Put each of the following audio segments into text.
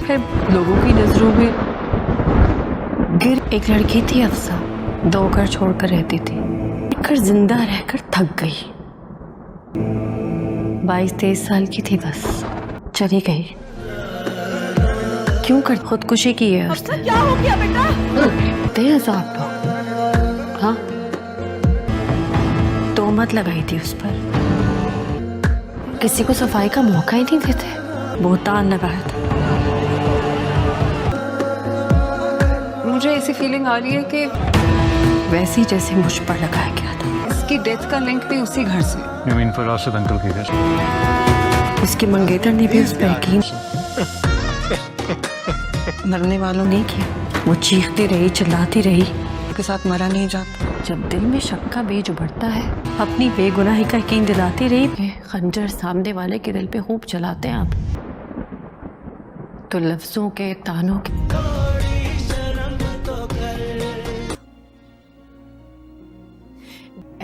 फिर लोगों की नजरों में गिर। एक लड़की थी अफसा, 2 घर छोड़कर रहती थी, कर जिंदा रहकर थक गई। 22-23 साल की थी, बस चली गई। क्यों कर खुदकुशी की है उसने? क्या हो गया बेटा? तेज आप लोग, हाँ, तोहमत लगाई थी उस पर, किसी को सफाई का मौका ही नहीं देते, बोहतान लगाया था। मुझे ऐसी फीलिंग आ रही है कि वैसी जैसे मुझ पर लगाया गया था। इसकी डेथ का लिंक भी उसी घर से। You mean for Rashid uncle के घर? उसके मंगेतर ने भी उस पर यकीन। मरने वालों ने किया, वो चीखती रही, चिल्लाती रही, के साथ मरा नहीं जाता। जब दिल में शक का बीज उभरता है, अपनी बेगुनाही का यकीन दिलाती रही। खंजर सामने वाले के दिल पे खूब चलाते हैं आप, तो लफ्जों के, तानों के।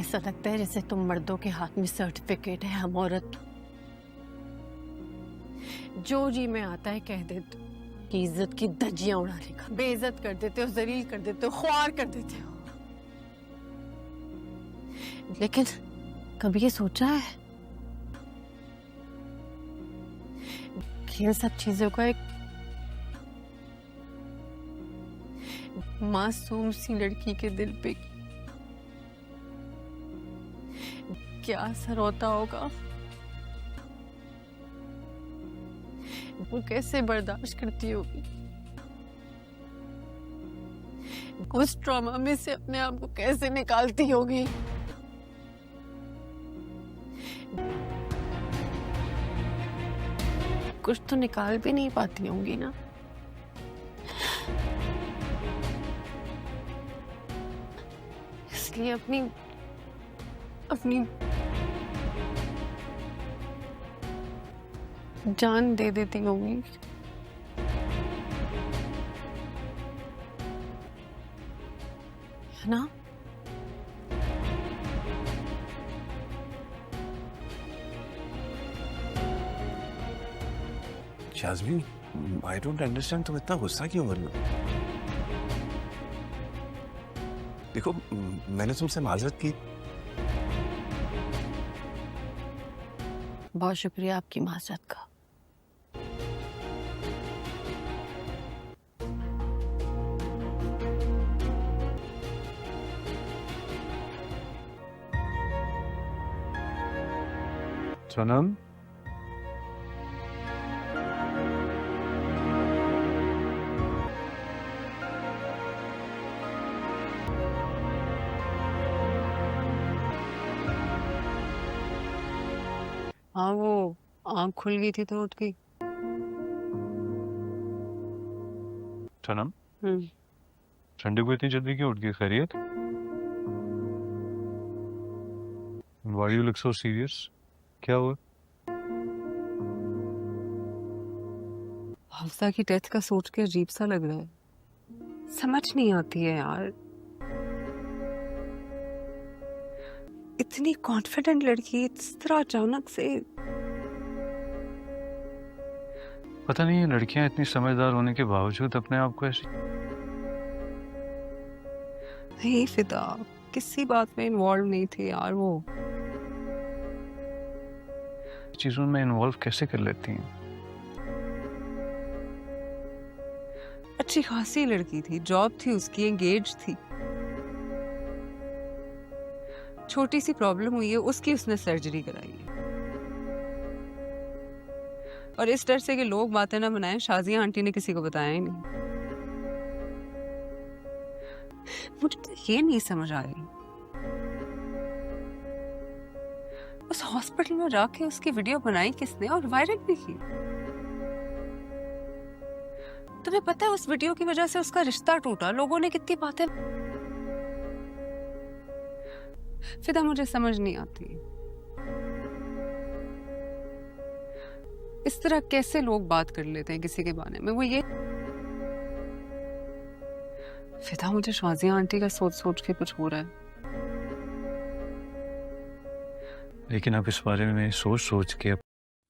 ऐसा लगता है जैसे तुम मर्दों के हाथ में सर्टिफिकेट है, हम औरत जो जी में आता है कह देते हो कि इज्जत की धज्जियां उड़ाने का, बेइज्जत कर देते हो, जलील कर देते हो, ख्वार कर देते हो। लेकिन कभी ये सोचा है कि इन सब चीजों का एक मासूम सी लड़की के दिल पे क्या असर होता होगा? वो कैसे बर्दाश्त करती होगी? उस ट्रॉमा में से अपने आप को कैसे निकालती होगी? कुछ तो निकाल भी नहीं पाती होंगी ना। इसलिए अपनी जान दे देती होंगी। है ना? यास्मीन, आई डोंट अंडरस्टैंड, तुम इतना गुस्सा क्यों कर रही हो? देखो, मैंने तुमसे माजरत की। बहुत शुक्रिया आपकी माजरत का। सनम, हाँ, वो आँख खुल गई थी तो उसकी। सनम, ठंडी को इतनी जल्दी क्यों उठ गई? खैरियत? Why you look so serious? क्या हुआ? हफ्सा की डेथ का सोच के अजीब सा लग रहा है। समझ नहीं आती है यार, इतनी कॉन्फिडेंट लड़की इस तरह अचानक से। पता नहीं ये लड़कियां इतनी समझदार होने के बावजूद अपने आप को ऐसी। नहीं फिदा, किसी बात में इन्वॉल्व नहीं थी यार वो। चीजों में इन्वॉल्व कैसे कर लेती हैं? अच्छी खासी लड़की थी, जॉब थी उसकी, एंगेज थी। छोटी सी प्रॉब्लम हुई है उसकी, उसने सर्जरी कराई है। और इस डर से कि लोग बातें ना बनाएं, शाजिया आंटी ने किसी को बताया ही नहीं। मुझे तो ये नहीं समझ आ रही, उस हॉस्पिटल में जाके उसकी वीडियो बनाई किसने और वायरल भी की? तुम्हें पता है उस वीडियो की वजह से उसका रिश्ता टूटा, लोगों ने कितनी बातें। फिदा मुझे समझ नहीं आती इस तरह कैसे लोग बात कर लेते हैं किसी के बारे में। वो ये फिदा, मुझे शाजिया आंटी का सोच सोच के कुछ हो रहा है। लेकिन अब इस बारे में सोच सोच के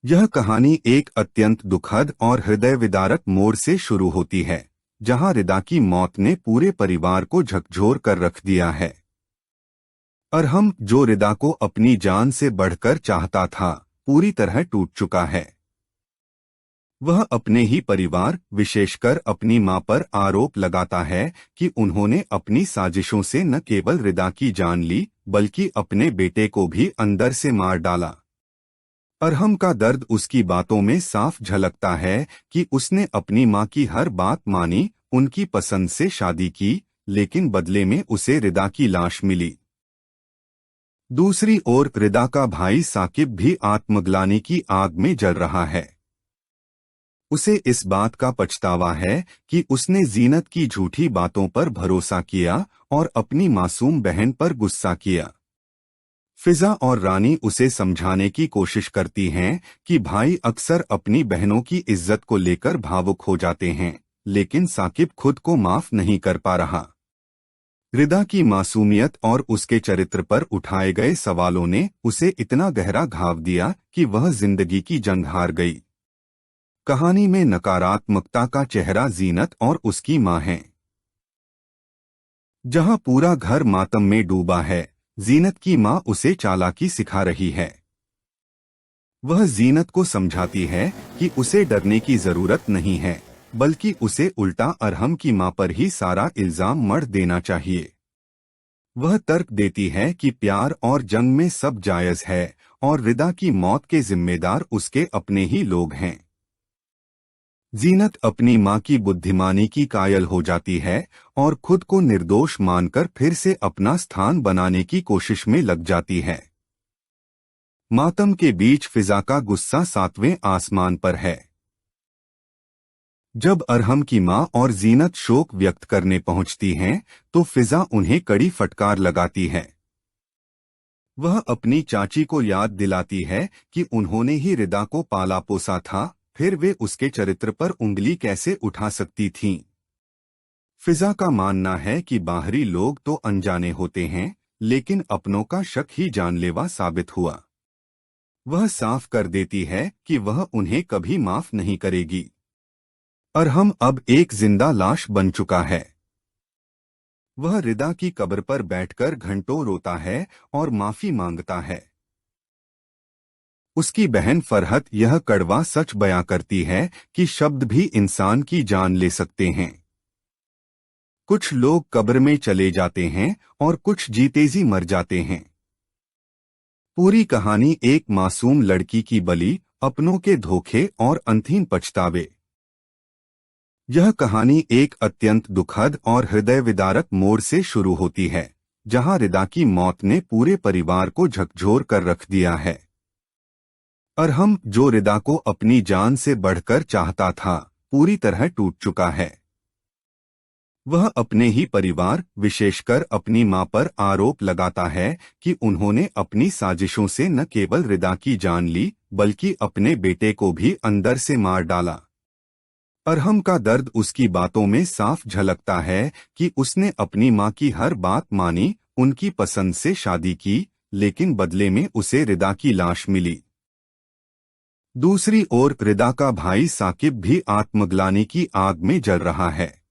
यह कहानी एक अत्यंत दुखद और हृदय विदारक मोड़ से शुरू होती है, जहां रिदा की मौत ने पूरे परिवार को झकझोर कर रख दिया है। अरहम, जो रिदा को अपनी जान से बढ़कर चाहता था, पूरी तरह टूट चुका है। वह अपने ही परिवार, विशेषकर अपनी मां पर आरोप लगाता है कि उन्होंने अपनी साजिशों से न केवल रिदा की जान ली, बल्कि अपने बेटे को भी अंदर से मार डाला। अरहम का दर्द उसकी बातों में साफ झलकता है कि उसने अपनी मां की हर बात मानी, उनकी पसंद से शादी की, लेकिन बदले में उसे रिदा की लाश मिली। दूसरी ओर रिदा का भाई साकिब भी आत्मग्लानि की आग में जल रहा है। उसे इस बात का पछतावा है कि उसने जीनत की झूठी बातों पर भरोसा किया और अपनी मासूम बहन पर गुस्सा किया। फिजा और रानी उसे समझाने की कोशिश करती हैं कि भाई अक्सर अपनी बहनों की इज्जत को लेकर भावुक हो जाते हैं, लेकिन साकिब खुद को माफ नहीं कर पा रहा। रिदा की मासूमियत और उसके चरित्र पर उठाए गए सवालों ने उसे इतना गहरा घाव दिया कि वह जिंदगी की जंग हार गई। कहानी में नकारात्मकता का चेहरा जीनत और उसकी मां है। जहां पूरा घर मातम में डूबा है, जीनत की मां उसे चालाकी सिखा रही है। वह जीनत को समझाती है कि उसे डरने की जरूरत नहीं है, बल्कि उसे उल्टा अरहम की मां पर ही सारा इल्जाम मढ़ देना चाहिए। वह तर्क देती है कि प्यार और जंग में सब जायज है और रिदा की मौत के जिम्मेदार उसके अपने ही लोग हैं। जीनत अपनी मां की बुद्धिमानी की कायल हो जाती है और खुद को निर्दोष मानकर फिर से अपना स्थान बनाने की कोशिश में लग जाती है। मातम के बीच फिजा का गुस्सा 7वें आसमान पर है। जब अरहम की मां और जीनत शोक व्यक्त करने पहुंचती हैं, तो फिजा उन्हें कड़ी फटकार लगाती है। वह अपनी चाची को याद दिलाती है कि उन्होंने ही रिदा को पाला पोसा था, फिर वे उसके चरित्र पर उंगली कैसे उठा सकती थीं। फिजा का मानना है कि बाहरी लोग तो अनजाने होते हैं, लेकिन अपनों का शक ही जानलेवा साबित हुआ। वह साफ कर देती है कि वह उन्हें कभी माफ नहीं करेगी। अरहम अब एक जिंदा लाश बन चुका है। वह रिदा की कब्र पर बैठकर घंटों रोता है और माफी मांगता है। उसकी बहन फरहत यह कड़वा सच बयां करती है कि शब्द भी इंसान की जान ले सकते हैं। कुछ लोग कब्र में चले जाते हैं और कुछ जीते जी मर जाते हैं। पूरी कहानी एक मासूम लड़की की बलि, अपनों के धोखे और अंतहीन पछतावे। यह कहानी एक अत्यंत दुखद और हृदय विदारक मोड़ से शुरू होती है, जहां रिदा की मौत ने पूरे परिवार को झकझोर कर रख दिया है। अरहम, जो रिदा को अपनी जान से बढ़कर चाहता था, पूरी तरह टूट चुका है। वह अपने ही परिवार, विशेषकर अपनी मां पर आरोप लगाता है कि उन्होंने अपनी साजिशों से न केवल रिदा की जान ली, बल्कि अपने बेटे को भी अंदर से मार डाला। अरहम का दर्द उसकी बातों में साफ झलकता है कि उसने अपनी मां की हर बात मानी, उनकी पसंद से शादी की, लेकिन बदले में उसे रिदा की लाश मिली। दूसरी ओर रिदा का भाई साकिब भी आत्मग्लानि की आग में जल रहा है।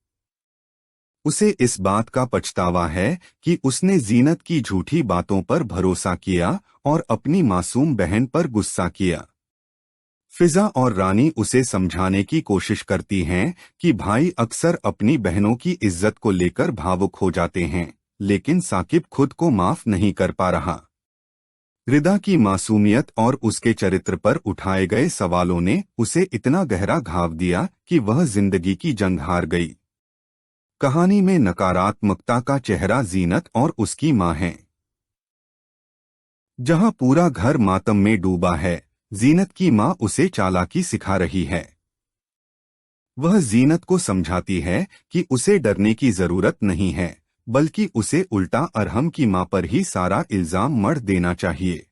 उसे इस बात का पछतावा है कि उसने जीनत की झूठी बातों पर भरोसा किया और अपनी मासूम बहन पर गुस्सा किया। फिजा और रानी उसे समझाने की कोशिश करती हैं कि भाई अक्सर अपनी बहनों की इज्जत को लेकर भावुक हो जाते हैं, लेकिन साकिब खुद को माफ नहीं कर पा रहा। रिदा की मासूमियत और उसके चरित्र पर उठाए गए सवालों ने उसे इतना गहरा घाव दिया कि वह जिंदगी की जंग हार गई। कहानी में नकारात्मकता का चेहरा जीनत और उसकी मां है। जहां पूरा घर मातम में डूबा है, जीनत की मां उसे चालाकी सिखा रही है। वह जीनत को समझाती है कि उसे डरने की जरूरत नहीं है, बल्कि उसे उल्टा अरहम की मां पर ही सारा इल्जाम मढ़ देना चाहिए।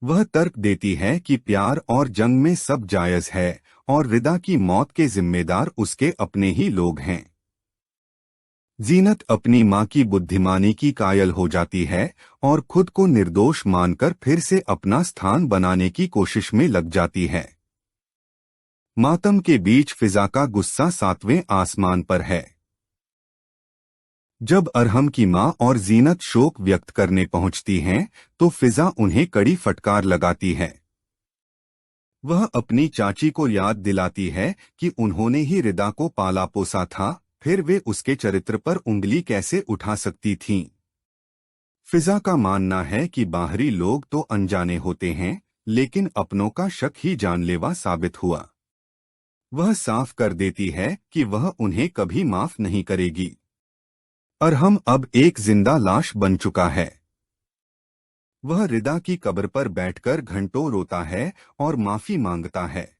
वह तर्क देती है कि प्यार और जंग में सब जायज है और रिदा की मौत के जिम्मेदार उसके अपने ही लोग हैं। जीनत अपनी मां की बुद्धिमानी की कायल हो जाती है और खुद को निर्दोष मानकर फिर से अपना स्थान बनाने की कोशिश में लग जाती है। मातम के बीच फिजा का गुस्सा 7वें आसमान पर है। जब अरहम की मां और जीनत शोक व्यक्त करने पहुंचती हैं, तो फिजा उन्हें कड़ी फटकार लगाती है। वह अपनी चाची को याद दिलाती है कि उन्होंने ही रिदा को पाला पोसा था, फिर वे उसके चरित्र पर उंगली कैसे उठा सकती थीं। फिजा का मानना है कि बाहरी लोग तो अनजाने होते हैं, लेकिन अपनों का शक ही जानलेवा साबित हुआ। वह साफ कर देती है कि वह उन्हें कभी माफ नहीं करेगी। अरहम अब एक जिंदा लाश बन चुका है। वह रिदा की कब्र पर बैठकर घंटों रोता है और माफी मांगता है।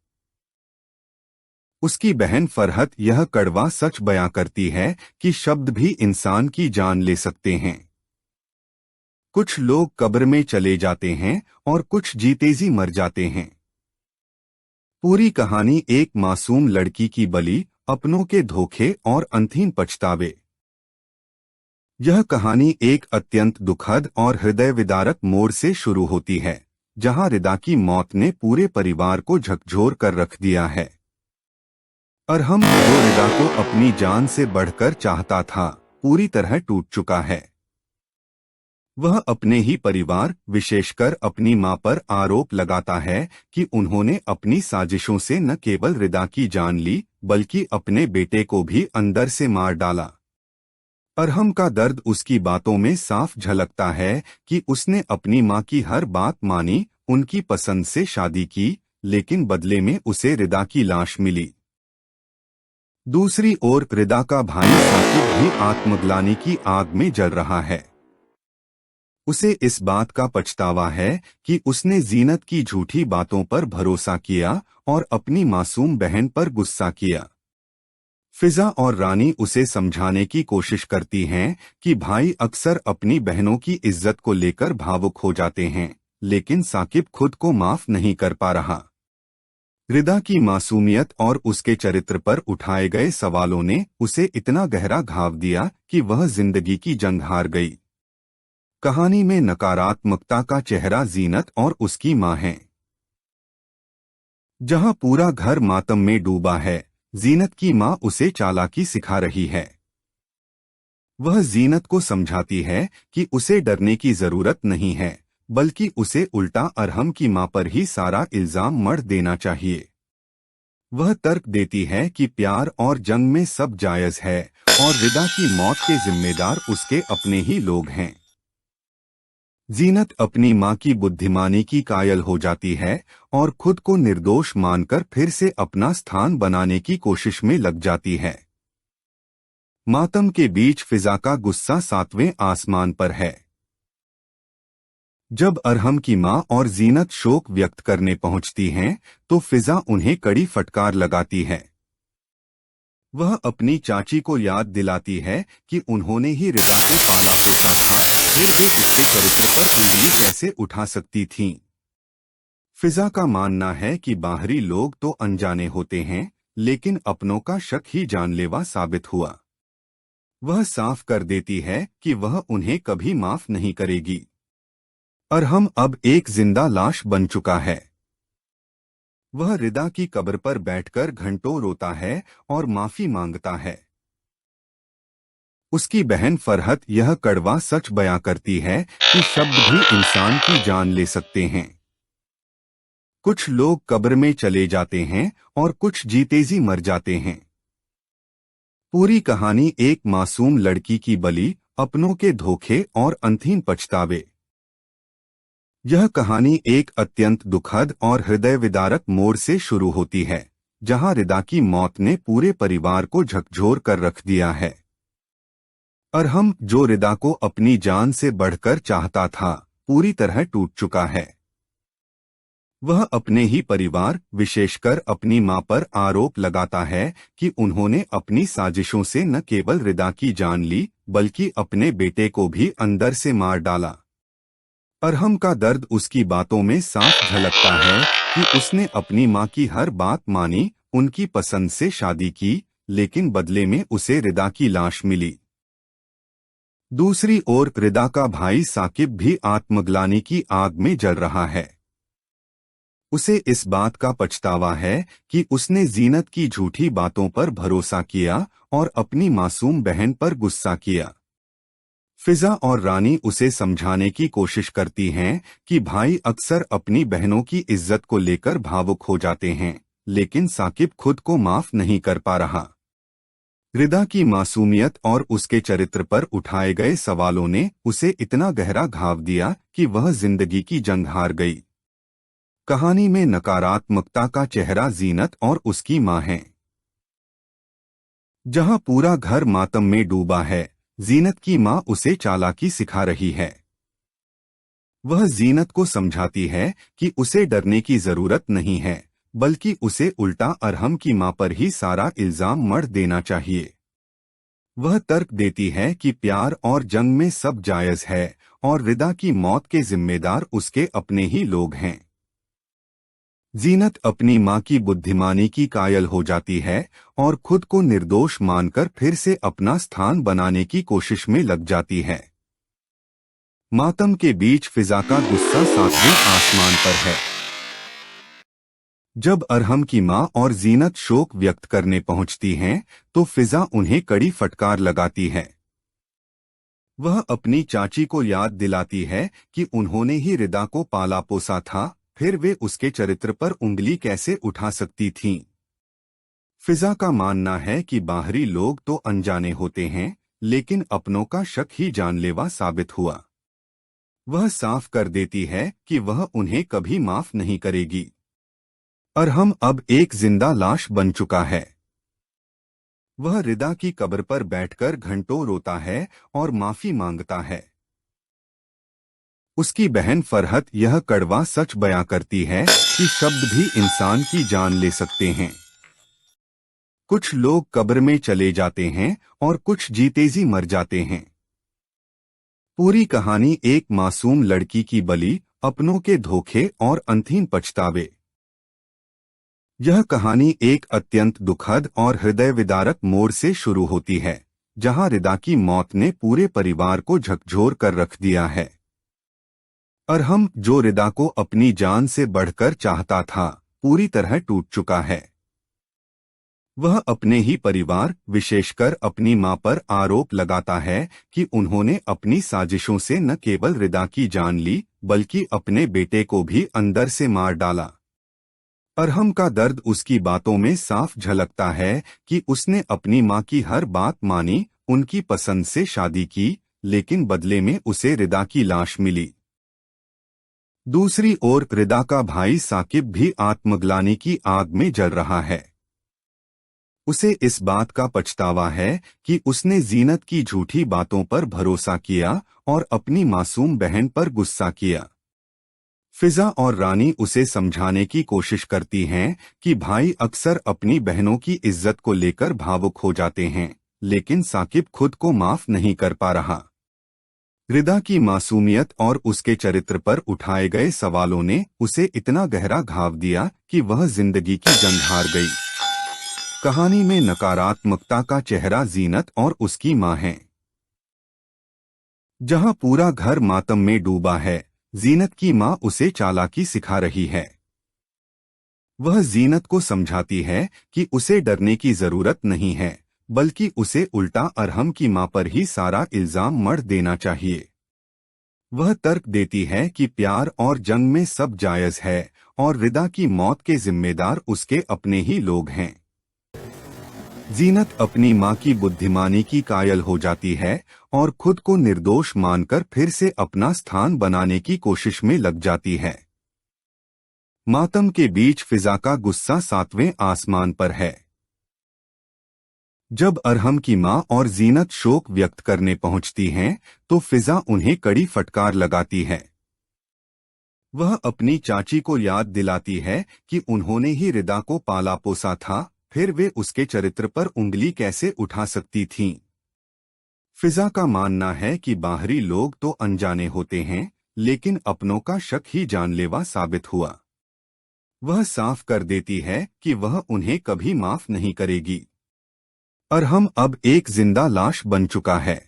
उसकी बहन फरहत यह कड़वा सच बयां करती है कि शब्द भी इंसान की जान ले सकते हैं। कुछ लोग कब्र में चले जाते हैं और कुछ जीते जी मर जाते हैं। पूरी कहानी एक मासूम लड़की की बलि, अपनों के धोखे और अंतहीन पछतावे। यह कहानी एक अत्यंत दुखद और हृदय विदारक मोड़ से शुरू होती है, जहां रिदा की मौत ने पूरे परिवार को झकझोर कर रख दिया है। अरहम, जो रिदा को अपनी जान से बढ़कर चाहता था, पूरी तरह टूट चुका है। वह अपने ही परिवार, विशेषकर अपनी मां पर आरोप लगाता है कि उन्होंने अपनी साजिशों से न केवल रिदा की जान ली, बल्कि अपने बेटे को भी अंदर से मार डाला। अरहम का दर्द उसकी बातों में साफ झलकता है कि उसने अपनी मां की हर बात मानी, उनकी पसंद से शादी की, लेकिन बदले में उसे रिदा की लाश मिली। दूसरी ओर रिदा का भाई साकिब भी आत्मग्लानि की आग में जल रहा है। उसे इस बात का पछतावा है कि उसने जीनत की झूठी बातों पर भरोसा किया और अपनी मासूम बहन पर गुस्सा किया। फिजा और रानी उसे समझाने की कोशिश करती हैं कि भाई अक्सर अपनी बहनों की इज्जत को लेकर भावुक हो जाते हैं, लेकिन साकिब खुद को माफ नहीं कर पा रहा। रिदा की मासूमियत और उसके चरित्र पर उठाए गए सवालों ने उसे इतना गहरा घाव दिया कि वह जिंदगी की जंग हार गई। कहानी में नकारात्मकता का चेहरा जीनत और उसकी मां है। जहां पूरा घर मातम में डूबा है, जीनत की मां उसे चालाकी सिखा रही है। वह जीनत को समझाती है कि उसे डरने की जरूरत नहीं है, बल्कि उसे उल्टा अरहम की मां पर ही सारा इल्जाम मढ़ देना चाहिए। वह तर्क देती है कि प्यार और जंग में सब जायज है और रिदा की मौत के जिम्मेदार उसके अपने ही लोग हैं। जीनत अपनी मां की बुद्धिमानी की कायल हो जाती है और खुद को निर्दोष मानकर फिर से अपना स्थान बनाने की कोशिश में लग जाती है। मातम के बीच फिजा का गुस्सा 7वें आसमान पर है। जब अरहम की मां और जीनत शोक व्यक्त करने पहुंचती हैं, तो फिजा उन्हें कड़ी फटकार लगाती है। वह अपनी चाची को याद दिलाती है कि उन्होंने ही रिदा को पाला पोसा था, फिर वे उसके चरित्र पर उंगली कैसे उठा सकती थीं। फिजा का मानना है कि बाहरी लोग तो अनजाने होते हैं, लेकिन अपनों का शक ही जानलेवा साबित हुआ। वह साफ कर देती है कि वह उन्हें कभी माफ नहीं करेगी। अरहम अब एक जिंदा लाश बन चुका है। वह रिदा की कब्र पर बैठकर घंटों रोता है और माफी मांगता है। उसकी बहन फरहत यह कड़वा सच बयां करती है कि शब्द भी इंसान की जान ले सकते हैं। कुछ लोग कब्र में चले जाते हैं और कुछ जीते जी मर जाते हैं। पूरी कहानी एक मासूम लड़की की बलि, अपनों के धोखे और अंतहीन पछतावे। यह कहानी एक अत्यंत दुखद और हृदय विदारक मोड़ से शुरू होती है, जहां रिदा की मौत ने पूरे परिवार को झकझोर कर रख दिया है। अरहम, जो रिदा को अपनी जान से बढ़कर चाहता था, पूरी तरह टूट चुका है। वह अपने ही परिवार, विशेषकर अपनी मां पर आरोप लगाता है कि उन्होंने अपनी साजिशों से न केवल रिदा की जान ली, बल्कि अपने बेटे को भी अंदर से मार डाला। अरहम का दर्द उसकी बातों में साफ झलकता है कि उसने अपनी मां की हर बात मानी, उनकी पसंद से शादी की, लेकिन बदले में उसे रिदा की लाश मिली। दूसरी ओर रिदा का भाई साकिब भी आत्मग्लानि की आग में जल रहा है। उसे इस बात का पछतावा है कि उसने जीनत की झूठी बातों पर भरोसा किया और अपनी मासूम बहन पर गुस्सा किया। फिजा और रानी उसे समझाने की कोशिश करती हैं कि भाई अक्सर अपनी बहनों की इज्जत को लेकर भावुक हो जाते हैं, लेकिन साकिब खुद को माफ नहीं कर पा रहा। रिदा की मासूमियत और उसके चरित्र पर उठाए गए सवालों ने उसे इतना गहरा घाव दिया कि वह जिंदगी की जंग हार गई। कहानी में नकारात्मकता का चेहरा जीनत और उसकी मां है। जहां पूरा घर मातम में डूबा है, जीनत की मां उसे चालाकी सिखा रही है। वह जीनत को समझाती है कि उसे डरने की जरूरत नहीं है, बल्कि उसे उल्टा अरहम की मां पर ही सारा इल्जाम मढ़ देना चाहिए। वह तर्क देती है कि प्यार और जंग में सब जायज है और रिदा की मौत के जिम्मेदार उसके अपने ही लोग हैं। जीनत अपनी मां की बुद्धिमानी की कायल हो जाती है और खुद को निर्दोष मानकर फिर से अपना स्थान बनाने की कोशिश में लग जाती है। मातम के बीच फिजा का गुस्सा सातवें आसमान पर है। जब अरहम की मां और जीनत शोक व्यक्त करने पहुंचती हैं, तो फिजा उन्हें कड़ी फटकार लगाती है। वह अपनी चाची को याद दिलाती है कि उन्होंने ही रिदा को पाला पोसा था, फिर वे उसके चरित्र पर उंगली कैसे उठा सकती थीं। फिजा का मानना है कि बाहरी लोग तो अनजाने होते हैं, लेकिन अपनों का शक ही जानलेवा साबित हुआ। वह साफ कर देती है कि वह उन्हें कभी माफ नहीं करेगी। अरहम अब एक जिंदा लाश बन चुका है। वह रिदा की कब्र पर बैठकर घंटों रोता है और माफी मांगता है। उसकी बहन फरहत यह कड़वा सच बयां करती है कि शब्द भी इंसान की जान ले सकते हैं। कुछ लोग कब्र में चले जाते हैं और कुछ जीते जी मर जाते हैं। पूरी कहानी एक मासूम लड़की की बलि, अपनों के धोखे और अंतहीन पछतावे। यह कहानी एक अत्यंत दुखद और हृदय विदारक मोड़ से शुरू होती है, जहां रिदा की मौत ने पूरे परिवार को झकझोर कर रख दिया है। अरहम, जो रिदा को अपनी जान से बढ़कर चाहता था, पूरी तरह टूट चुका है। वह अपने ही परिवार, विशेषकर अपनी मां पर आरोप लगाता है कि उन्होंने अपनी साजिशों से न केवल रिदा की जान ली, बल्कि अपने बेटे को भी अंदर से मार डाला। अरहम का दर्द उसकी बातों में साफ झलकता है कि उसने अपनी मां की हर बात मानी, उनकी पसंद से शादी की, लेकिन बदले में उसे रिदा की लाश मिली। दूसरी ओर रिदा का भाई साकिब भी आत्मग्लानि की आग में जल रहा है। उसे इस बात का पछतावा है कि उसने जीनत की झूठी बातों पर भरोसा किया और अपनी मासूम बहन पर गुस्सा किया। फिजा और रानी उसे समझाने की कोशिश करती हैं कि भाई अक्सर अपनी बहनों की इज्जत को लेकर भावुक हो जाते हैं, लेकिन साकिब खुद को माफ नहीं कर पा रहा। रिदा की मासूमियत और उसके चरित्र पर उठाए गए सवालों ने उसे इतना गहरा घाव दिया कि वह जिंदगी की जंग हार गई। कहानी में नकारात्मकता का चेहरा जीनत और उसकी मां है। जहां पूरा घर मातम में डूबा है, जीनत की मां उसे चालाकी सिखा रही है। वह जीनत को समझाती है कि उसे डरने की जरूरत नहीं है, बल्कि उसे उल्टा अरहम की मां पर ही सारा इल्जाम मढ़ देना चाहिए। वह तर्क देती है कि प्यार और जंग में सब जायज है और रिदा की मौत के जिम्मेदार उसके अपने ही लोग हैं। जीनत अपनी मां की बुद्धिमानी की कायल हो जाती है और खुद को निर्दोष मानकर फिर से अपना स्थान बनाने की कोशिश में लग जाती है। मातम के बीच फिजा का गुस्सा सातवें आसमान पर है। जब अरहम की मां और जीनत शोक व्यक्त करने पहुंचती हैं, तो फिजा उन्हें कड़ी फटकार लगाती है। वह अपनी चाची को याद दिलाती है कि उन्होंने ही रिदा को पाला पोसा था, फिर वे उसके चरित्र पर उंगली कैसे उठा सकती थीं। फिजा का मानना है कि बाहरी लोग तो अनजाने होते हैं, लेकिन अपनों का शक ही जानलेवा साबित हुआ। वह साफ कर देती है कि वह उन्हें कभी माफ नहीं करेगी। अरहम अब एक जिंदा लाश बन चुका है।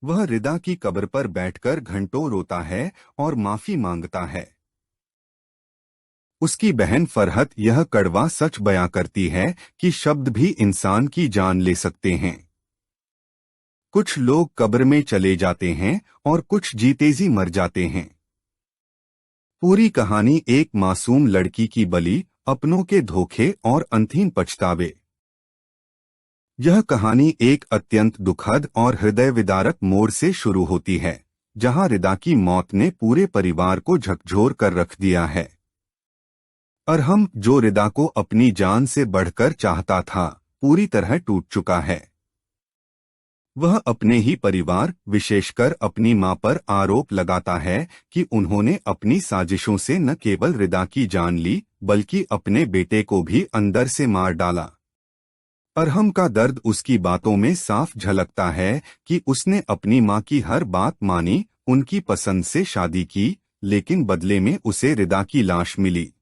वह रिदा की कब्र पर बैठकर घंटों रोता है और माफी मांगता है। उसकी बहन फरहत यह कड़वा सच बयां करती है कि शब्द भी इंसान की जान ले सकते हैं। कुछ लोग कब्र में चले जाते हैं और कुछ जीते जी मर जाते हैं। पूरी कहानी एक मासूम लड़की की बलि, अपनों के धोखे और अंतहीन पछतावे। यह कहानी एक अत्यंत दुखद और हृदय विदारक मोड़ से शुरू होती है, जहां रिदा की मौत ने पूरे परिवार को झकझोर कर रख दिया है। अरहम, जो रिदा को अपनी जान से बढ़कर चाहता था, पूरी तरह टूट चुका है। वह अपने ही परिवार, विशेषकर अपनी मां पर आरोप लगाता है कि उन्होंने अपनी साजिशों से न केवल रिदा की जान ली, बल्कि अपने बेटे को भी अंदर से मार डाला। अरहम का दर्द उसकी बातों में साफ झलकता है कि उसने अपनी मां की हर बात मानी, उनकी पसंद से शादी की, लेकिन बदले में उसे रिदा की लाश मिली।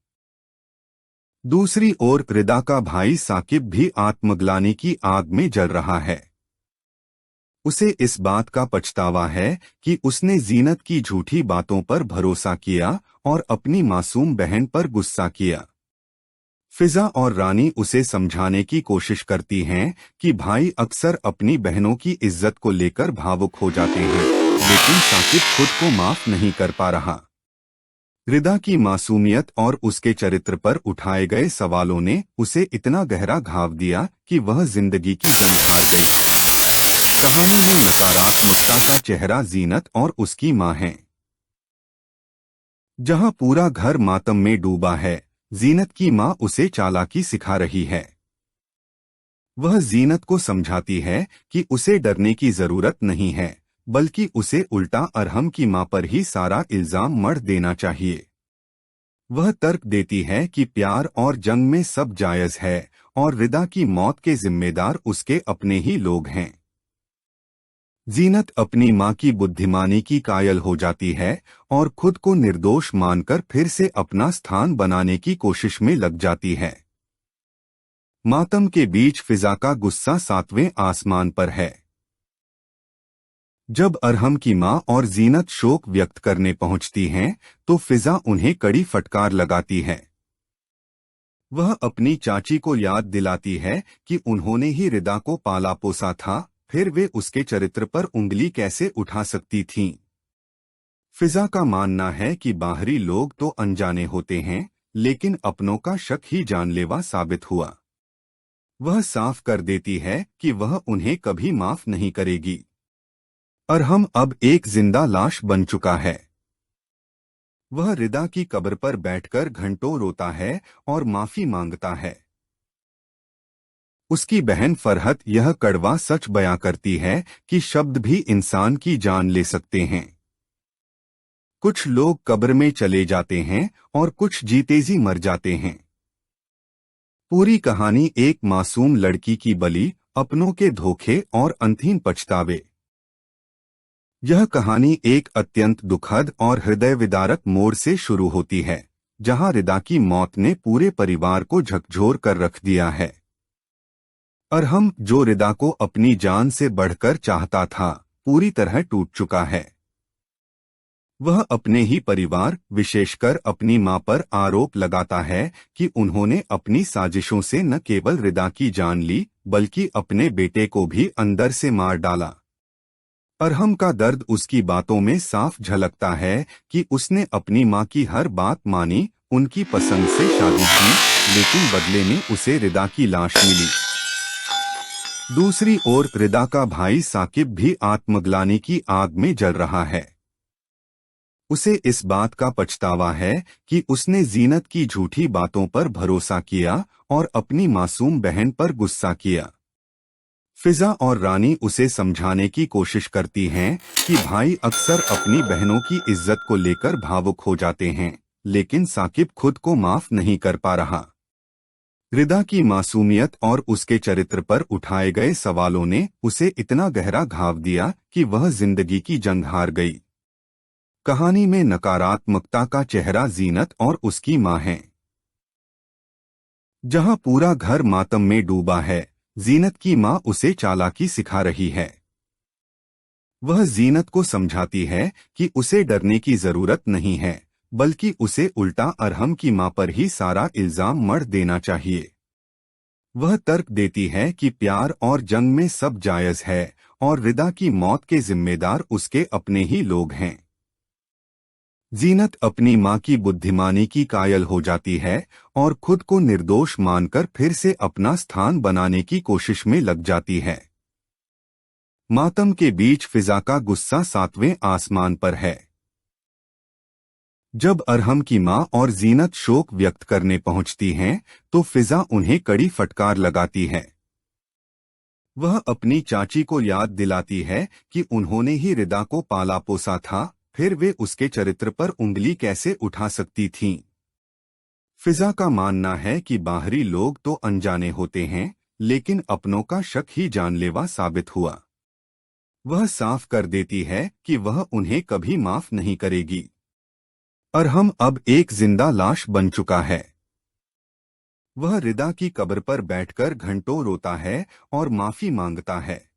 दूसरी ओर रिदा का भाई साकिब भी आत्मग्लानि की आग में जल रहा है। उसे इस बात का पछतावा है कि उसने जीनत की झूठी बातों पर भरोसा किया और अपनी मासूम बहन पर गुस्सा किया। फिजा और रानी उसे समझाने की कोशिश करती हैं कि भाई अक्सर अपनी बहनों की इज्जत को लेकर भावुक हो जाते हैं, लेकिन साकिब खुद को माफ नहीं कर पा रहा। रिदा की मासूमियत और उसके चरित्र पर उठाए गए सवालों ने उसे इतना गहरा घाव दिया कि वह जिंदगी की जंग हार गई। कहानी में नकारात्मकता का चेहरा जीनत और उसकी मां है। जहां पूरा घर मातम में डूबा है, जीनत की मां उसे चालाकी सिखा रही है। वह जीनत को समझाती है कि उसे डरने की जरूरत नहीं है, बल्कि उसे उल्टा अरहम की मां पर ही सारा इल्जाम मढ़ देना चाहिए। वह तर्क देती है कि प्यार और जंग में सब जायज है और रिदा की मौत के जिम्मेदार उसके अपने ही लोग हैं। जीनत अपनी मां की बुद्धिमानी की कायल हो जाती है और खुद को निर्दोष मानकर फिर से अपना स्थान बनाने की कोशिश में लग जाती है। मातम के बीच फिजा का गुस्सा 7वें आसमान पर है। जब अरहम की मां और जीनत शोक व्यक्त करने पहुंचती हैं, तो फिजा उन्हें कड़ी फटकार लगाती है। वह अपनी चाची को याद दिलाती है कि उन्होंने ही रिदा को पाला पोसा था, फिर वे उसके चरित्र पर उंगली कैसे उठा सकती थीं। फिजा का मानना है कि बाहरी लोग तो अनजाने होते हैं, लेकिन अपनों का शक ही जानलेवा साबित हुआ। वह साफ कर देती है कि वह उन्हें कभी माफ नहीं करेगी। अरहम अब एक जिंदा लाश बन चुका है। वह रिदा की कब्र पर बैठकर घंटों रोता है और माफी मांगता है। उसकी बहन फरहत यह कड़वा सच बयां करती है कि शब्द भी इंसान की जान ले सकते हैं। कुछ लोग कब्र में चले जाते हैं और कुछ जीते जी मर जाते हैं। पूरी कहानी एक मासूम लड़की की बलि, अपनों के धोखे और अंतहीन पछतावे। यह कहानी एक अत्यंत दुखद और हृदय विदारक मोड़ से शुरू होती है, जहां रिदा की मौत ने पूरे परिवार को झकझोर कर रख दिया है। अरहम, जो रिदा को अपनी जान से बढ़कर चाहता था, पूरी तरह टूट चुका है। वह अपने ही परिवार, विशेषकर अपनी मां पर आरोप लगाता है कि उन्होंने अपनी साजिशों से न केवल रिदा की जान ली, बल्कि अपने बेटे को भी अंदर से मार डाला। अरहम का दर्द उसकी बातों में साफ झलकता है कि उसने अपनी मां की हर बात मानी, उनकी पसंद से शादी की, लेकिन बदले में उसे रिदा की लाश मिली। दूसरी ओर रिदा का भाई साकिब भी आत्मग्लानि की आग में जल रहा है। उसे इस बात का पछतावा है कि उसने जीनत की झूठी बातों पर भरोसा किया और अपनी मासूम बहन पर गुस्सा किया। फिजा और रानी उसे समझाने की कोशिश करती हैं कि भाई अक्सर अपनी बहनों की इज्जत को लेकर भावुक हो जाते हैं, लेकिन साकिब खुद को माफ नहीं कर पा रहा। रिदा की मासूमियत और उसके चरित्र पर उठाए गए सवालों ने उसे इतना गहरा घाव दिया कि वह जिंदगी की जंग हार गई। कहानी में नकारात्मकता का चेहरा जीनत और उसकी मां है। जहां पूरा घर मातम में डूबा है, जीनत की मां उसे चालाकी सिखा रही है। वह जीनत को समझाती है कि उसे डरने की जरूरत नहीं है, बल्कि उसे उल्टा अरहम की मां पर ही सारा इल्जाम मढ़ देना चाहिए। वह तर्क देती है कि प्यार और जंग में सब जायज है और रिदा की मौत के जिम्मेदार उसके अपने ही लोग हैं। जीनत अपनी मां की बुद्धिमानी की कायल हो जाती है और खुद को निर्दोष मानकर फिर से अपना स्थान बनाने की कोशिश में लग जाती है। मातम के बीच फिजा का गुस्सा 7वें आसमान पर है। जब अरहम की मां और जीनत शोक व्यक्त करने पहुंचती हैं, तो फिजा उन्हें कड़ी फटकार लगाती है। वह अपनी चाची को याद दिलाती है कि उन्होंने ही रिदा को पाला पोसा था, फिर वे उसके चरित्र पर उंगली कैसे उठा सकती थीं। फिजा का मानना है कि बाहरी लोग तो अनजाने होते हैं, लेकिन अपनों का शक ही जानलेवा साबित हुआ। वह साफ कर देती है कि वह उन्हें कभी माफ नहीं करेगी। अरहम अब एक जिंदा लाश बन चुका है। वह रिदा की कब्र पर बैठकर घंटों रोता है और माफी मांगता है।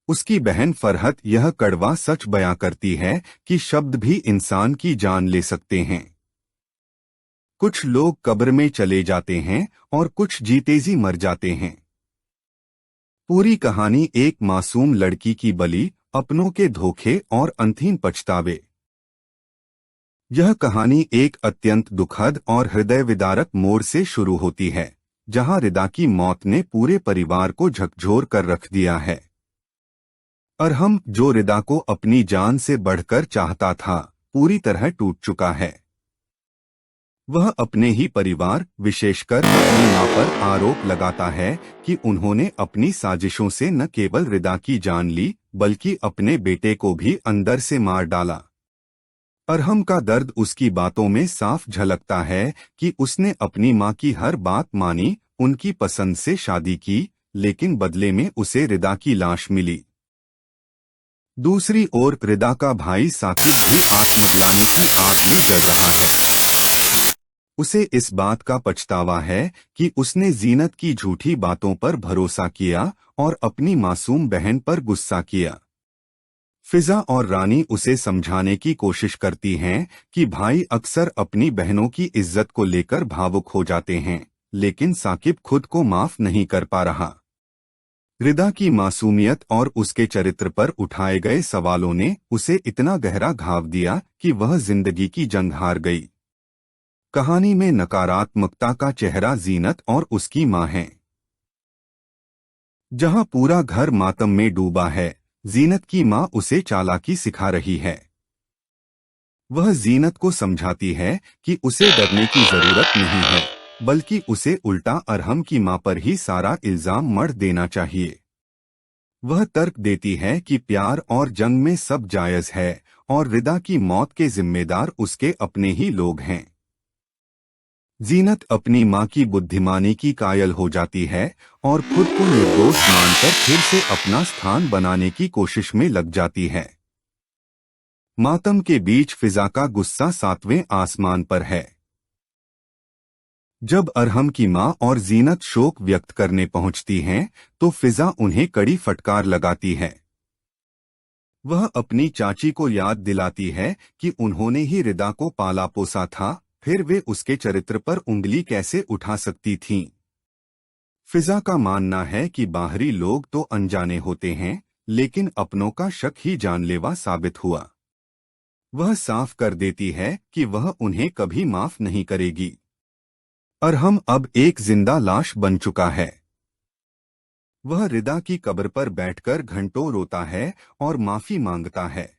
उसकी बहन फरहत यह कड़वा सच बयां करती है कि शब्द भी इंसान की जान ले सकते हैं। कुछ लोग कब्र में चले जाते हैं और कुछ जीते जी मर जाते हैं। पूरी कहानी एक मासूम लड़की की बलि, अपनों के धोखे और अंतहीन पछतावे। यह कहानी एक अत्यंत दुखद और हृदय विदारक मोड़ से शुरू होती है, जहां रिदा की मौत ने पूरे परिवार को झकझोर कर रख दिया है। अरहम, जो रिदा को अपनी जान से बढ़कर चाहता था, पूरी तरह टूट चुका है। वह अपने ही परिवार, विशेषकर अपनी मां पर आरोप लगाता है कि उन्होंने अपनी साजिशों से न केवल रिदा की जान ली, बल्कि अपने बेटे को भी अंदर से मार डाला। अरहम का दर्द उसकी बातों में साफ झलकता है कि उसने अपनी मां की हर बात मानी, उनकी पसंद से शादी की, लेकिन बदले में उसे रिदा की लाश मिली। दूसरी ओर रिदा का भाई साकिब भी आत्मग्लानि की आग में जल रहा है। उसे इस बात का पछतावा है कि उसने जीनत की झूठी बातों पर भरोसा किया और अपनी मासूम बहन पर गुस्सा किया। फिजा और रानी उसे समझाने की कोशिश करती हैं कि भाई अक्सर अपनी बहनों की इज्जत को लेकर भावुक हो जाते हैं, लेकिन साकिब खुद को माफ नहीं कर पा रहा। रिदा की मासूमियत और उसके चरित्र पर उठाए गए सवालों ने उसे इतना गहरा घाव दिया कि वह जिंदगी की जंग हार गई। कहानी में नकारात्मकता का चेहरा जीनत और उसकी मां है। जहां पूरा घर मातम में डूबा है, जीनत की मां उसे चालाकी सिखा रही है। वह जीनत को समझाती है कि उसे डरने की जरूरत नहीं है, बल्कि उसे उल्टा अरहम की मां पर ही सारा इल्जाम मढ़ देना चाहिए। वह तर्क देती है कि प्यार और जंग में सब जायज है और रिदा की मौत के जिम्मेदार उसके अपने ही लोग हैं। जीनत अपनी मां की बुद्धिमानी की कायल हो जाती है और खुद को निर्दोष मानकर फिर से अपना स्थान बनाने की कोशिश में लग जाती है। मातम के बीच फिजा का गुस्सा 7वें आसमान पर है। जब अरहम की मां और जीनत शोक व्यक्त करने पहुंचती हैं, तो फिजा उन्हें कड़ी फटकार लगाती है। वह अपनी चाची को याद दिलाती है कि उन्होंने ही रिदा को पाला पोसा था, फिर वे उसके चरित्र पर उंगली कैसे उठा सकती थीं। फिजा का मानना है कि बाहरी लोग तो अनजाने होते हैं, लेकिन अपनों का शक ही जानलेवा साबित हुआ। वह साफ कर देती है कि वह उन्हें कभी माफ नहीं करेगी। अरहम अब एक जिंदा लाश बन चुका है। वह रिदा की कब्र पर बैठकर घंटों रोता है और माफी मांगता है।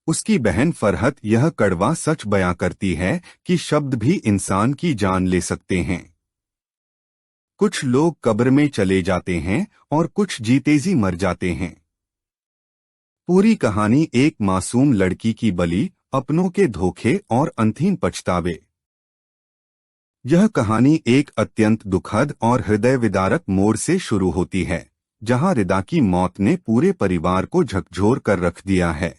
उसकी बहन फरहत यह कड़वा सच बयां करती है कि शब्द भी इंसान की जान ले सकते हैं। कुछ लोग कब्र में चले जाते हैं और कुछ जीते जी मर जाते हैं। पूरी कहानी एक मासूम लड़की की बलि, अपनों के धोखे और अंतहीन पछतावे। यह कहानी एक अत्यंत दुखद और हृदय विदारक मोड़ से शुरू होती है, जहां रिदा की मौत ने पूरे परिवार को झकझोर कर रख दिया है।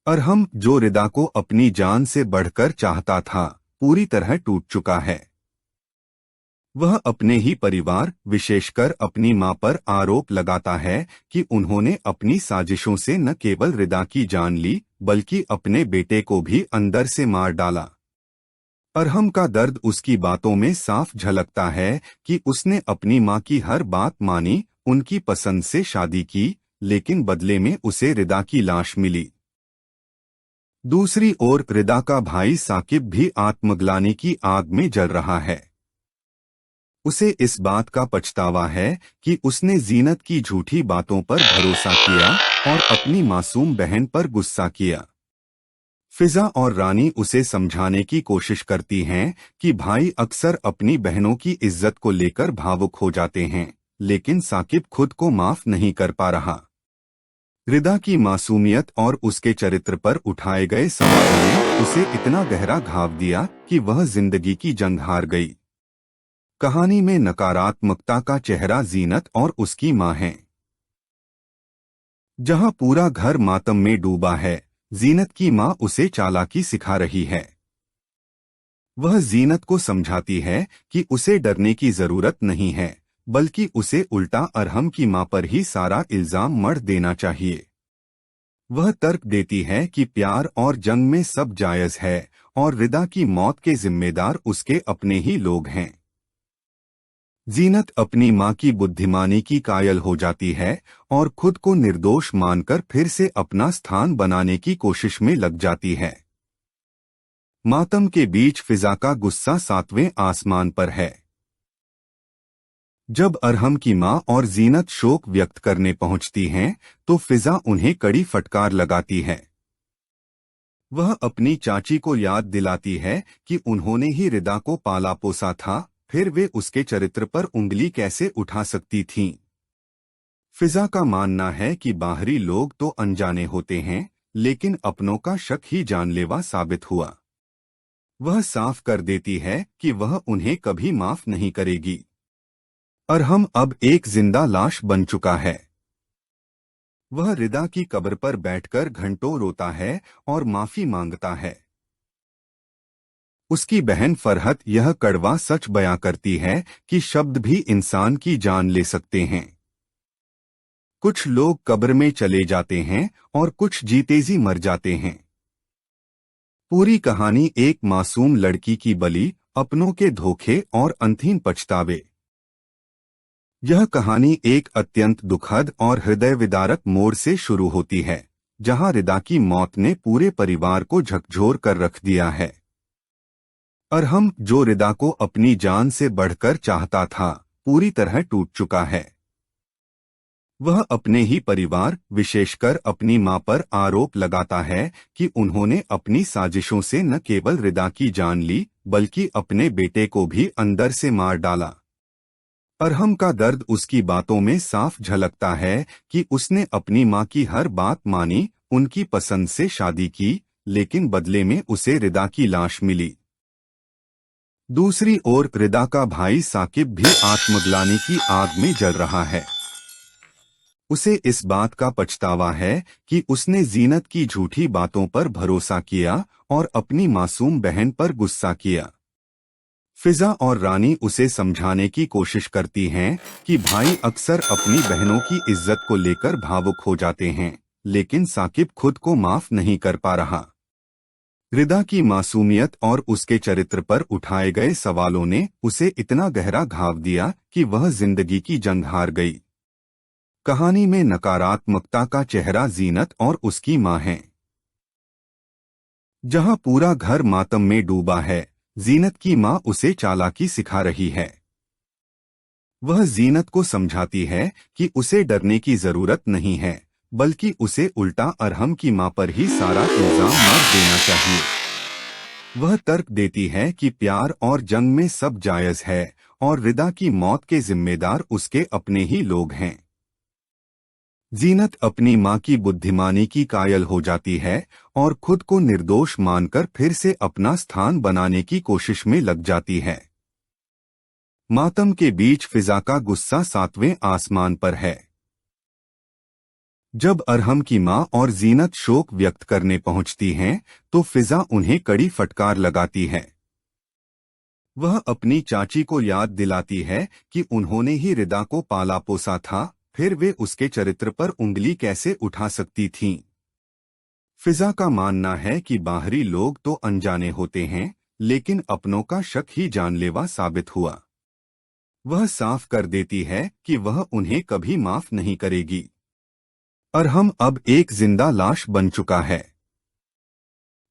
अरहम, जो रिदा को अपनी जान से बढ़कर चाहता था, पूरी तरह टूट चुका है। वह अपने ही परिवार विशेषकर अपनी मां पर आरोप लगाता है कि उन्होंने अपनी साजिशों से न केवल रिदा की जान ली बल्कि अपने बेटे को भी अंदर से मार डाला। अरहम का दर्द उसकी बातों में साफ झलकता है कि उसने अपनी मां की हर बात मानी, उनकी पसंद से शादी की, लेकिन बदले में उसे रिदा की लाश मिली। दूसरी ओर रिदा का भाई साकिब भी आत्मग्लानि की आग में जल रहा है। उसे इस बात का पछतावा है कि उसने जीनत की झूठी बातों पर भरोसा किया और अपनी मासूम बहन पर गुस्सा किया। फिजा और रानी उसे समझाने की कोशिश करती हैं कि भाई अक्सर अपनी बहनों की इज्जत को लेकर भावुक हो जाते हैं, लेकिन साकिब खुद को माफ नहीं कर पा रहा। रिदा की मासूमियत और उसके चरित्र पर उठाए गए सवालों ने उसे इतना गहरा घाव दिया कि वह जिंदगी की जंग हार गई। कहानी में नकारात्मकता का चेहरा जीनत और उसकी मां है। जहां पूरा घर मातम में डूबा है, जीनत की मां उसे चालाकी सिखा रही है। वह जीनत को समझाती है कि उसे डरने की जरूरत नहीं है, बल्कि उसे उल्टा अरहम की मां पर ही सारा इल्जाम मढ़ देना चाहिए। वह तर्क देती है कि प्यार और जंग में सब जायज है और रिदा की मौत के जिम्मेदार उसके अपने ही लोग हैं। जीनत अपनी मां की बुद्धिमानी की कायल हो जाती है और खुद को निर्दोष मानकर फिर से अपना स्थान बनाने की कोशिश में लग जाती है। मातम के बीच फिजा का गुस्सा 7वें आसमान पर है। जब अरहम की मां और जीनत शोक व्यक्त करने पहुंचती हैं, तो फिजा उन्हें कड़ी फटकार लगाती है। वह अपनी चाची को याद दिलाती है कि उन्होंने ही रिदा को पाला पोसा था, फिर वे उसके चरित्र पर उंगली कैसे उठा सकती थीं। फिजा का मानना है कि बाहरी लोग तो अनजाने होते हैं, लेकिन अपनों का शक ही जानलेवा साबित हुआ। वह साफ कर देती है कि वह उन्हें कभी माफ नहीं करेगी। अरहम अब एक जिंदा लाश बन चुका है। वह रिदा की कब्र पर बैठकर घंटों रोता है और माफी मांगता है। उसकी बहन फरहत यह कड़वा सच बयां करती है कि शब्द भी इंसान की जान ले सकते हैं। कुछ लोग कब्र में चले जाते हैं और कुछ जीते जी मर जाते हैं। पूरी कहानी एक मासूम लड़की की बलि, अपनों के धोखे और अंतहीन पछतावे। यह कहानी एक अत्यंत दुखद और हृदय विदारक मोड़ से शुरू होती है, जहां रिदा की मौत ने पूरे परिवार को झकझोर कर रख दिया है। अरहम, जो रिदा को अपनी जान से बढ़कर चाहता था, पूरी तरह टूट चुका है। वह अपने ही परिवार विशेषकर अपनी मां पर आरोप लगाता है कि उन्होंने अपनी साजिशों से न केवल रिदा की जान ली बल्कि अपने बेटे को भी अंदर से मार डाला। अरहम का दर्द उसकी बातों में साफ झलकता है कि उसने अपनी मां की हर बात मानी, उनकी पसंद से शादी की, लेकिन बदले में उसे रिदा की लाश मिली। दूसरी ओर रिदा का भाई साकिब भी आत्मग्लानि की आग में जल रहा है। उसे इस बात का पछतावा है कि उसने जीनत की झूठी बातों पर भरोसा किया और अपनी मासूम बहन पर गुस्सा किया। फिजा और रानी उसे समझाने की कोशिश करती हैं कि भाई अक्सर अपनी बहनों की इज्जत को लेकर भावुक हो जाते हैं, लेकिन साकिब खुद को माफ नहीं कर पा रहा। रिदा की मासूमियत और उसके चरित्र पर उठाए गए सवालों ने उसे इतना गहरा घाव दिया कि वह जिंदगी की जंग हार गई। कहानी में नकारात्मकता का चेहरा जीनत और उसकी मां है। जहां पूरा घर मातम में डूबा है, जीनत की मां उसे चालाकी सिखा रही है। वह जीनत को समझाती है कि उसे डरने की जरूरत नहीं है, बल्कि उसे उल्टा अरहम की मां पर ही सारा इल्जाम मढ़ देना चाहिए। वह तर्क देती है कि प्यार और जंग में सब जायज है और रिदा की मौत के जिम्मेदार उसके अपने ही लोग हैं। जीनत अपनी मां की बुद्धिमानी की कायल हो जाती है और खुद को निर्दोष मानकर फिर से अपना स्थान बनाने की कोशिश में लग जाती है। मातम के बीच फिजा का गुस्सा 7वें आसमान पर है। जब अरहम की मां और जीनत शोक व्यक्त करने पहुंचती हैं, तो फिजा उन्हें कड़ी फटकार लगाती है। वह अपनी चाची को याद दिलाती है कि उन्होंने ही रिदा को पाला पोसा था, फिर वे उसके चरित्र पर उंगली कैसे उठा सकती थीं। फिजा का मानना है कि बाहरी लोग तो अनजाने होते हैं, लेकिन अपनों का शक ही जानलेवा साबित हुआ। वह साफ कर देती है कि वह उन्हें कभी माफ नहीं करेगी। अरहम अब एक जिंदा लाश बन चुका है।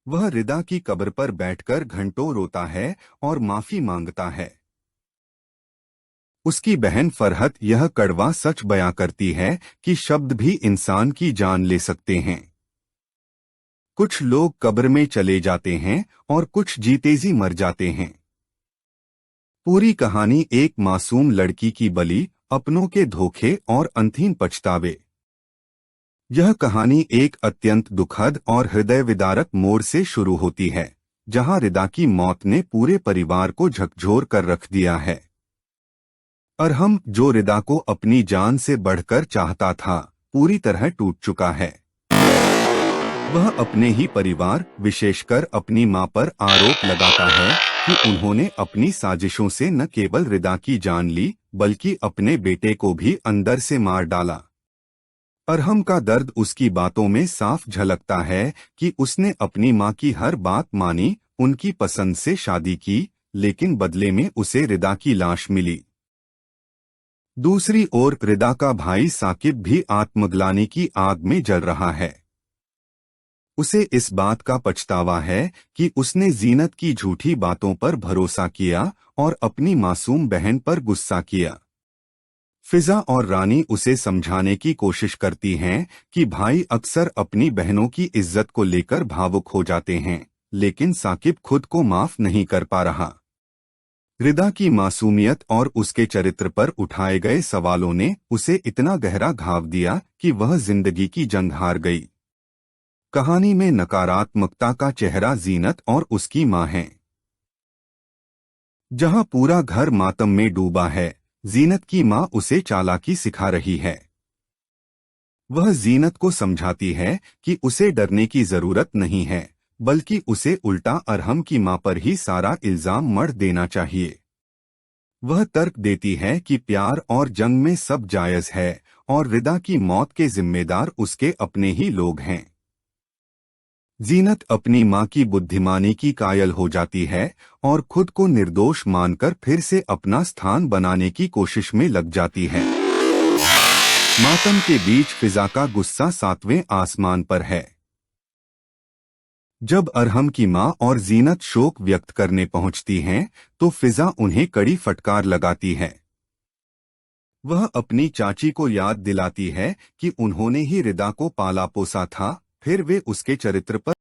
वह रिदा की कब्र पर बैठकर घंटों रोता है और माफी मांगता है। उसकी बहन फरहत यह कड़वा सच बयां करती है कि शब्द भी इंसान की जान ले सकते हैं। कुछ लोग कब्र में चले जाते हैं और कुछ जीते जी मर जाते हैं। पूरी कहानी एक मासूम लड़की की बलि, अपनों के धोखे और अंतहीन पछतावे। यह कहानी एक अत्यंत दुखद और हृदय विदारक मोड़ से शुरू होती है, जहां रिदा की मौत ने पूरे परिवार को झकझोर कर रख दिया है। अरहम, जो रिदा को अपनी जान से बढ़कर चाहता था, पूरी तरह टूट चुका है। वह अपने ही परिवार, विशेषकर अपनी मां पर आरोप लगाता है कि उन्होंने अपनी साजिशों से न केवल रिदा की जान ली, बल्कि अपने बेटे को भी अंदर से मार डाला। अरहम का दर्द उसकी बातों में साफ झलकता है कि उसने अपनी मां की हर बात मानी, उनकी पसंद से शादी की, लेकिन बदले में उसे रिदा की लाश मिली। दूसरी ओर रिदा का भाई साकिब भी आत्मग्लानि की आग में जल रहा है। उसे इस बात का पछतावा है कि उसने जीनत की झूठी बातों पर भरोसा किया और अपनी मासूम बहन पर गुस्सा किया। फिजा और रानी उसे समझाने की कोशिश करती हैं कि भाई अक्सर अपनी बहनों की इज्जत को लेकर भावुक हो जाते हैं, लेकिन साकिब खुद को माफ नहीं कर पा रहा। रिदा की मासूमियत और उसके चरित्र पर उठाए गए सवालों ने उसे इतना गहरा घाव दिया कि वह जिंदगी की जंग हार गई। कहानी में नकारात्मकता का चेहरा जीनत और उसकी मां है। जहां पूरा घर मातम में डूबा है, जीनत की मां उसे चालाकी सिखा रही है। वह जीनत को समझाती है कि उसे डरने की जरूरत नहीं है, बल्कि उसे उल्टा अरहम की मां पर ही सारा इल्जाम मढ़ देना चाहिए। वह तर्क देती है कि प्यार और जंग में सब जायज है और रिदा की मौत के जिम्मेदार उसके अपने ही लोग हैं। जीनत अपनी मां की बुद्धिमानी की कायल हो जाती है और खुद को निर्दोष मानकर फिर से अपना स्थान बनाने की कोशिश में लग जाती है। मातम के बीच फिजा का गुस्सा 7वें आसमान पर है। जब अरहम की मां और जीनत शोक व्यक्त करने पहुंचती हैं, तो फिजा उन्हें कड़ी फटकार लगाती है। वह अपनी चाची को याद दिलाती है कि उन्होंने ही रिदा को पाला पोसा था, फिर वे उसके चरित्र पर